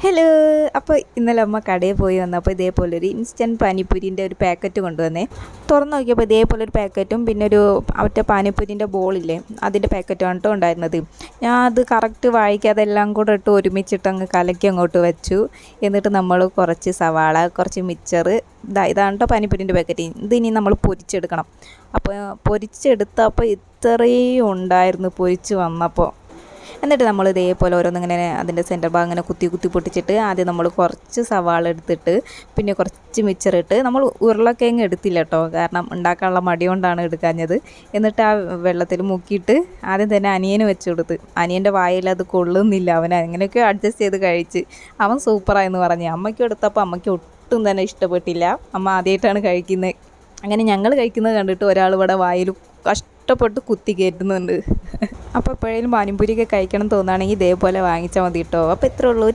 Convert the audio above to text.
Hello. അപ്പോൾ ഇന്നലെ അമ്മ കടയിൽ പോയി വന്നപ്പോൾ ഇതേപോലെ ഒരു ഇൻസ്റ്റൻറ്റ് പാനിപ്പൂരിൻ്റെ ഒരു പാക്കറ്റ് കൊണ്ടുവന്നേ. തുറന്ന് നോക്കിയപ്പോൾ ഇതേപോലെ ഒരു പാക്കറ്റും പിന്നെ ഒരു ഒറ്റ പാനിപ്പൂരിൻ്റെ ബോളില്ലേ അതിൻ്റെ പാക്കറ്റുമാണ് കേട്ടോ ഉണ്ടായിരുന്നത്. ഞാൻ അത് കറക്റ്റ് വായിക്കാതെ എല്ലാം കൂടെ ഇട്ട് ഒരുമിച്ചിട്ട് അങ്ങ് കലക്കി അങ്ങോട്ട് വെച്ചു. എന്നിട്ട് നമ്മൾ കുറച്ച് സവാള, കുറച്ച് മിച്ചർ, ഇതാണ് കേട്ടോ പാനിപ്പൂരിൻ്റെ പാക്കറ്റ്. ഇതിനി നമ്മൾ പൊരിച്ചെടുക്കണം. അപ്പോൾ പൊരിച്ചെടുത്തപ്പോൾ ഇത്രയും ഉണ്ടായിരുന്നു പൊരിച്ച് വന്നപ്പോൾ. എന്നിട്ട് നമ്മൾ ഇതേപോലെ ഓരോന്നിങ്ങനെ അതിൻ്റെ സെൻറ്റർ ഭാഗം ഇങ്ങനെ കുത്തി കുത്തി പൊട്ടിച്ചിട്ട് ആദ്യം നമ്മൾ കുറച്ച് സവാള എടുത്തിട്ട് പിന്നെ കുറച്ച് മിച്ചറിട്ട് നമ്മൾ ഉരുളക്കിഴങ്ങ് എടുത്തില്ല കേട്ടോ, കാരണം ഉണ്ടാക്കാനുള്ള മടി കൊണ്ടാണ് എടുക്കാഞ്ഞത്. എന്നിട്ട് ആ വെള്ളത്തിൽ മുക്കിയിട്ട് ആദ്യം തന്നെ അനിയന് വെച്ച് കൊടുത്ത്. അനിയൻ്റെ വായിൽ അത് കൊള്ളുന്നില്ല, അവൻ അങ്ങനെയൊക്കെ അഡ്ജസ്റ്റ് ചെയ്ത് കഴിച്ച്. അവൻ സൂപ്പറായെന്ന് പറഞ്ഞ്. അമ്മയ്ക്കും എടുത്തപ്പോൾ അമ്മയ്ക്ക് ഒട്ടും തന്നെ ഇഷ്ടപ്പെട്ടില്ല. അമ്മ ആദ്യമായിട്ടാണ് കഴിക്കുന്നത്. അങ്ങനെ ഞങ്ങൾ കഴിക്കുന്നത് കണ്ടിട്ട് ഒരാൾ ഇവിടെ വായിൽ കഷ്ടപ്പെട്ട് കുത്തി കയറ്റുന്നുണ്ട്. അപ്പോൾ എപ്പോഴേലും പാനിപ്പൂരിയൊക്കെ കഴിക്കണം തോന്നുകയാണെങ്കിൽ ഇതേപോലെ വാങ്ങിച്ചാൽ മതി കേട്ടോ. അപ്പോൾ ഇത്രേ ഉള്ളൂ.